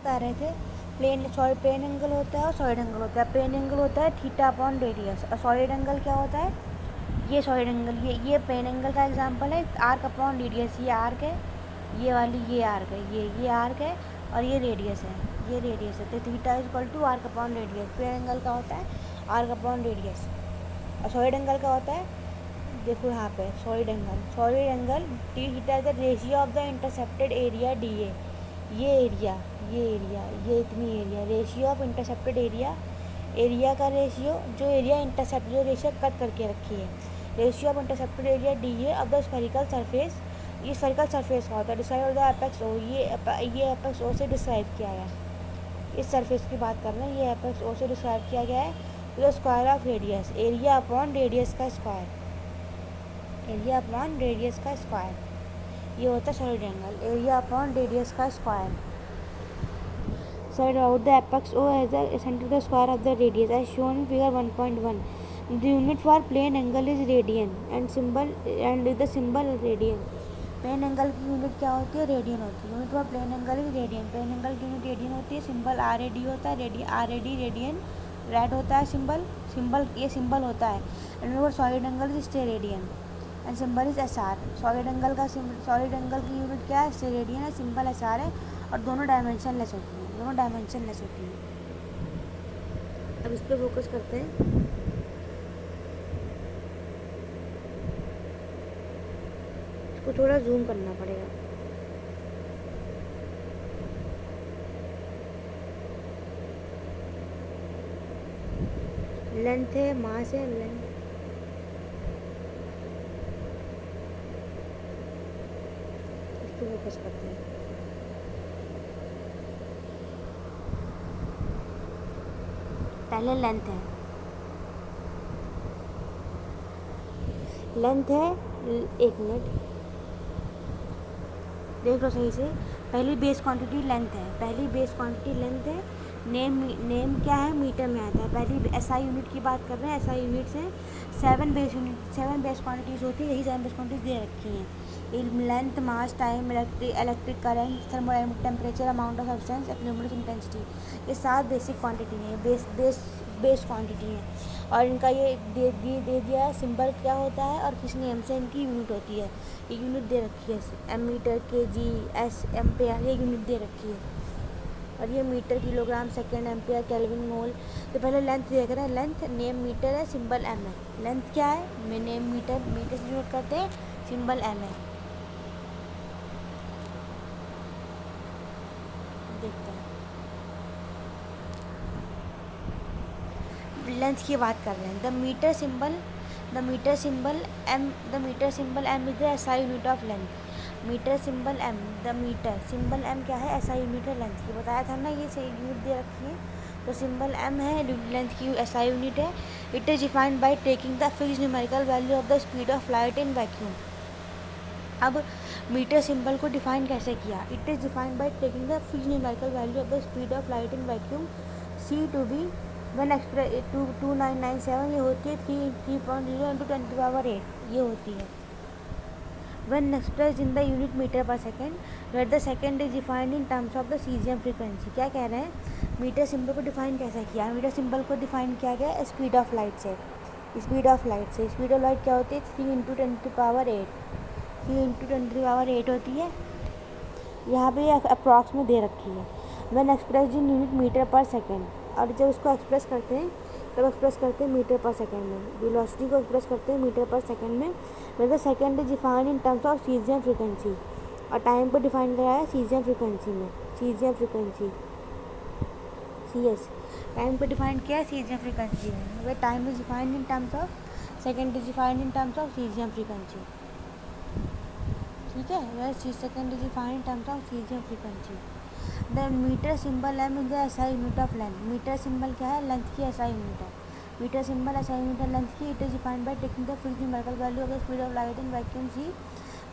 बता रहे थे प्लेन एंगल होता है और सॉलिड एंगल होता है। प्लेन एंगल होता है थीटा अपॉन रेडियस, और सॉलिड एंगल क्या होता है, ये सॉलिड एंगल, ये प्लेन एंगल का एग्जांपल है आर्क अपॉन रेडियस। ये आर्क है, ये वाली ये आर्क है, ये आर्क है और ये रेडियस है, ये रेडियस है। तो theta is equal to arc upon radius. Plane angle का होता है आर्क अपॉन रेडियस, और सॉलिड एंगल का होता है, देखो यहाँ पे solid angle theta is the ratio of the intercepted area D A. ये इतनी area, ratio of intercepted area का रेशियो, जो रेशियो कट करके रखी है, ratio of intercepted area D A of the spherical surface. ये स्फेरिकल सरफेस का होता है। डिस्क्राइब द एपेक्स ओ, ये एपेक्स ओ से डिस्क्राइब किया गया, इस सरफेस की बात कर रहे हैं, ये एपेक्स ओ से डिस्क्राइब किया गया है। तो square of radius, area upon radius का स्क्वायर, एरिया अपॉन रेडियस का स्क्वायर, ये होता है solid angle, area upon radius का square. Side out the apex O as the center of the square of the radius as shown in figure 1.1. The unit for plane angle is radian and the symbol radian. Plane angle की unit क्या होती है, radian होती है। Unit for plane angle is radian, plane angle की unit radian होती है। Symbol R A D होता है, R A D radian, rad होता है सिंबल ये सिंबल होता है। And for solid angle is steradian and symbol is S R. Solid angle की यूनिट क्या है, स्टेरेडियन है, सिंबल एस आर है, और दोनों डायमेंशनलेस होती है, अब इस पर फोकस करते हैं। इसको थोड़ा जूम करना पड़ेगा। लेंथ है, मास है, लेंथ, इस पर फोकस करते हैं। पहले लेंथ है, एक मिनट देख लो सही से। पहली बेस क्वांटिटी लेंथ है, नेम क्या है, मीटर में आता है। पहली एसआई यूनिट की बात कर रहे हैं, एसआई यूनिट से 7 बेस क्वांटिटीज़ होती है, यही 7 बेस क्वांटिटीज दे रखी हैं। Length, mass, time, electric current, thermodynamic temperature, amount of substance, luminous intensity, ये 7 बेसिक क्वांटिटी हैं, बेस क्वांटिटी हैं। और इनका ये दे दिया है सिंबल क्या होता है और किस नियम से इनकी यूनिट होती है। ये यूनिट दे रखी है, M metre, K G, S, ampere, ये यूनिट दे रखी है। और ये metre, kilogram, second, ampere, kelvin, mole. तो पहले लेंथ देख रहे हैं, लेंथ नेम मीटर है, सिंबल एम है। लेंथ क्या है, नेम मीटर से डिनोट करते हैं, सिंबल एम है। देखते हैं, लेंथ की बात कर रहे हैं। The metre symbol M is the SI unit of length. Metre symbol M क्या है, एसआई यूनिट है लेंथ की। बताया था ना, ये सही यूनिट दे रखी है। तो सिंबल एम है, लेंथ की एसआई यूनिट है। It is defined by taking the fixed numerical value of the speed of light in vacuum. अब मीटर सिंबल को डिफाइन कैसे किया, it is defined by taking the fixed numerical value of the speed of light in vacuum C to be 2997, ये होती है 3.0 × 10⁸, ये होती है। When expressed in the unit meter per second, where the second is defined in terms of the cesium frequency। क्या कह रहे हैं, मीटर सिंबल को डिफाइन कैसे किया, मीटर सिंबल को डिफाइन किया गया स्पीड ऑफ लाइट से। स्पीड ऑफ लाइट क्या होती है, 3 × 10⁸ होती है। यहाँ पे अप्रॉक्स में दे रखी है। When expressed in unit meter per second, और जब उसको एक्सप्रेस करते हैं तब एक्सप्रेस करते हैं मीटर पर सेकंड में। वेलोसिटी को एक्सप्रेस करते हैं मीटर पर सेकंड में। Where the second is defined in terms of caesium frequency, और टाइम को डिफाइन करा है सीजियम फ्रीक्वेंसी में। टाइम को डिफाइन किया है सीजियम फ्रीक्वेंसी में। Where time is defined in terms of, second is defined in terms of caesium frequency. ठीक है, where second is defined in terms of caesium frequency. The metre symbol M is the SI unit of length. Metre symbol क्या है, length की SI unit है। Metre symbol SI unit है length की। It is defined by taking the fixed numerical value of the speed of light in vacuum C.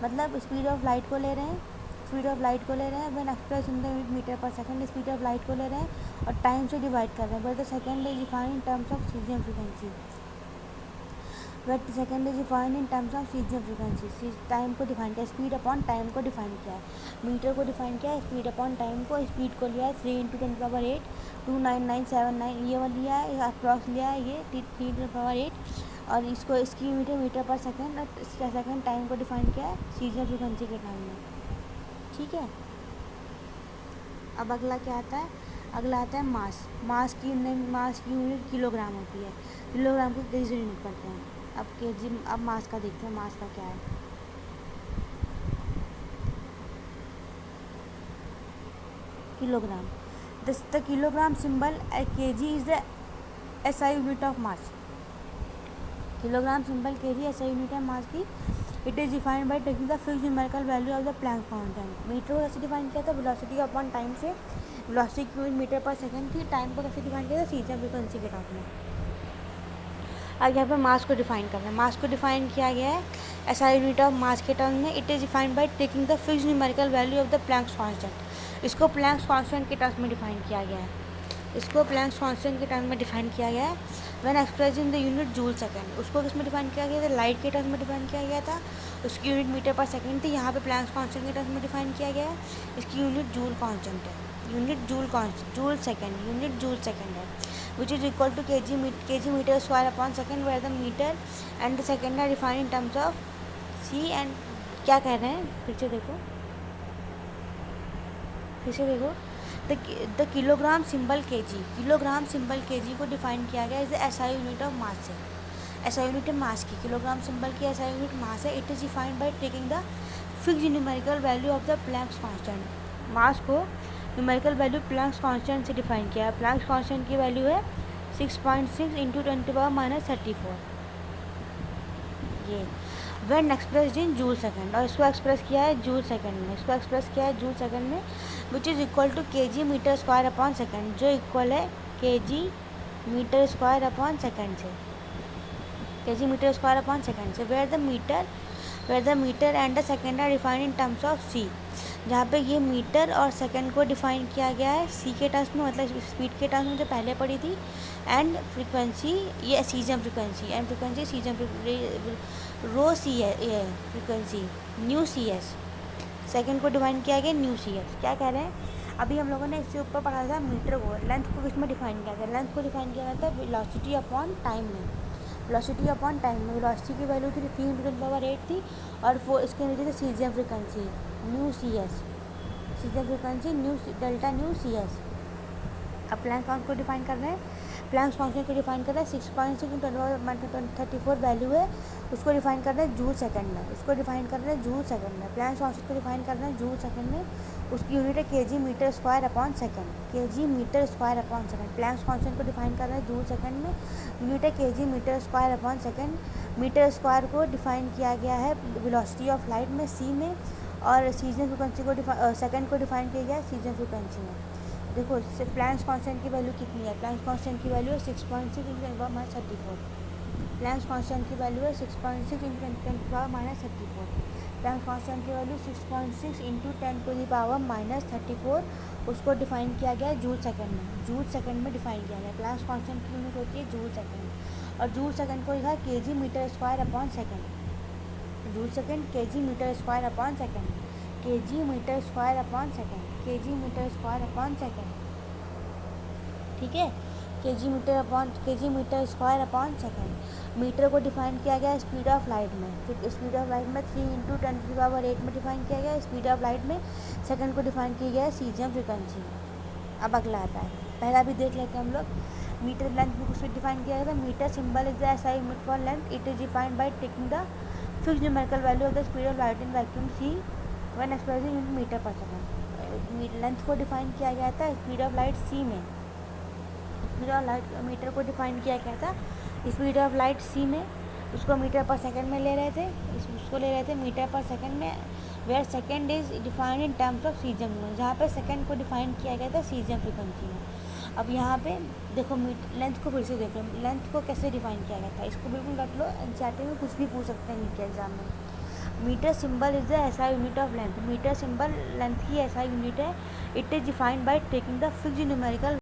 मतलब speed of light को ले रहे हैं, when express in the unit metre per second, speed of light को ले रहे हैं और टाइम से डिवाइड कर रहे हैं। But the second is defined in terms of caesium frequency. Wait second is defined in terms of caesium frequency, time को डिफाइन किया, स्पीड अपॉन टाइम को डिफाइन किया है, मीटर को डिफाइन किया है, स्पीड अपॉन टाइम को, स्पीड को लिया है 3 × 10⁸ 29979, ये वाला लिया है, अप्रॉक्स लिया है ये 3 × 10⁸, और इसको इसकी यूनिट है मीटर पर सेकेंड, और सेकेंड टाइम को डिफाइन किया है सीजन फ्रीक्वेंसी के टाइम में। ठीक है, अब अगला क्या आता है, अगला आता है मास की यूनिट किलोग्राम होती है, किलोग्राम को केजी से यूनिट करते हैं। अब केजी, अब मास का देखते हैं, मास का क्या है। Kilogram, the kilogram symbol KG is the SI unit of mass, kilogram symbol KG SI unit है मास की। It is defined by taking the fixed numerical value of the Planck constant. Metre को कैसे define किया था, velocity upon time से, velocity की unit metre per second थी, time को कैसे डिफाइन किया था सीजन फ्रीक्वेंसी के टर्म में। अब यहाँ पर मास को डिफाइन करना है, मास को डिफाइन किया गया है एसआई यूनिट ऑफ मास के टर्म में। It is defined by taking the fixed numerical value of the Planck constant, इसको प्लैंक कांस्टेंट के टर्म्स में डिफाइन किया गया है, इसको प्लैंक कांस्टेंट के टर्म में डिफाइन किया गया है। When express in the unit joule second, उसको किस में डिफाइन किया गया था, लाइट के टर्म में डिफाइन किया गया था, उसकी यूनिट मीटर पर सेकंड थी, यहाँ पे प्लैंक कांस्टेंट के टर्म में डिफाइन किया गया है, इसकी यूनिट जूल कांस्टेंट है, unit joule second, unit joule second है, which is equal to KG metre square upon second, where the metre and the second are defined in terms of C and, क्या कह रहे हैं फिर से देखो, the kilogram symbol KG, kilogram symbol KG को define किया गया is the SI unit of मास से, एसआई यूनिट है मास की, किलोग्राम सिंबल की एसआई यूनिट मास है। It is defined by taking the fixed numerical value of the Planck constant, mass को numerical value Planck constant से define किया है। Planck constant की वैल्यू है 6.6 × 10⁻⁻34, ये when expressed in joule second, और इसको एक्सप्रेस किया है जूल सेकंड में, इसको एक्सप्रेस किया है जूल सेकंड में, which is equal to KG metre square upon second, जो इक्वल है KG metre square upon second से, KG metre square upon second से, where the metre and the second are defined in terms of C, जहाँ पे ये metre और second को define किया गया है सी के टर्म्स में, मतलब स्पीड के टर्म्स में जो पहले पड़ी थी, एंड फ्रीक्वेंसी ये caesium frequency, and frequency caesium रो सी है, ये frequency nu C S, second को डिफाइन किया गया न्यू सी एस। क्या कह रहे हैं, अभी हम लोगों ने इससे ऊपर पढ़ा था मीटर को, लेंथ को किसमें डिफाइन किया गया, लेंथ को डिफाइन किया गया था वेलोसिटी अपॉन टाइम में, वेलोसिटी अपॉन टाइम में वेलोसिटी की वैल्यू थी 3 × 10⁸ थी, और वो इसके नीचे थे caesium frequency nu C S, caesium frequency nu delta nu C S. अब प्लैंक कांस्टेंट को डिफाइन कर रहे हैं, प्लैंक कांस्टेंट को डिफाइन कर रहे हैं 6.6 × 10⁻34 वैल्यू है, उसको डिफाइन कर रहे हैं जूल सेकंड में, उसको डिफाइन कर रहे हैं जूल सेकंड में, प्लैंक कांस्टेंट को डिफाइन कर रहे हैं जूल सेकंड में, उसकी यूनिट है KG metre square upon second, KG metre square upon second. Planck constant को डिफाइन कर रहे हैं जूल सेकंड में, यूनिट है KG metre square upon second. Metre square को डिफाइन किया गया है वेलोसिटी ऑफ लाइट में सी में, और सीजन फ्रीक्वेंसी को सेकंड को डिफाइन किया गया है सीजन फ्रीक्वेंसी में। देखो प्लैंक कांस्टेंट की वैल्यू कितनी है, प्लैंक कांस्टेंट की वैल्यू है 6.6 × 10⁻34, प्लैंक कांस्टेंट की वैल्यू है 6.6 × 10⁻34, प्लैंक कांस्टेंट की वैल्यू 6.6 × 10⁻34, उसको डिफाइन किया गया है जूल सेकंड में, जूल सेकंड में डिफाइन किया गया है। प्लैंक कांस्टेंट की यूनिट होती है जूल सेकंड, और जूल सेकंड को लिखा है KG metre square upon second, joule second KG metre square upon second, KG metre square upon second, KG metre square upon second, ठीक है, KG metre square upon second. Metre को define किया गया speed of light में, फिर speed of light में 3 × 10⁸ में define किया गया स्पीड ऑफ लाइट में, सेकंड को डिफाइन किया गया सीजन फ्रीक्वेंसी में। अब अगला आता है, पहला भी देख लेते हैं हम लोग। मीटर लेंथ में कुछ डिफाइन किया गया था, metre symbol is the SI unit for length, it is defined by taking the fixed numerical value of the speed of light in vacuum C when expressed in metre per second. Length को define किया गया था speed of light C में, speed of light metre को define किया गया था speed of light C में, उसको मीटर पर सेकंड में ले रहे थे, उसको ले रहे थे मीटर पर सेकंड में, where second is defined in terms of caesium में, जहाँ पे सेकंड को डिफाइन किया गया था सीजन फ्रीक्वेंसी में। अब यहाँ पे देखो लेंथ को फिर से देख लो, लेंथ को कैसे डिफाइन किया गया था, इसको बिल्कुल रख लो, एनसीईआरटी में कुछ भी पूछ सकते हैं नीट के एग्जाम में। Metre symbol is the SI unit of length, metre symbol length की एसआई यूनिट है। It is defined by taking the fixed numerical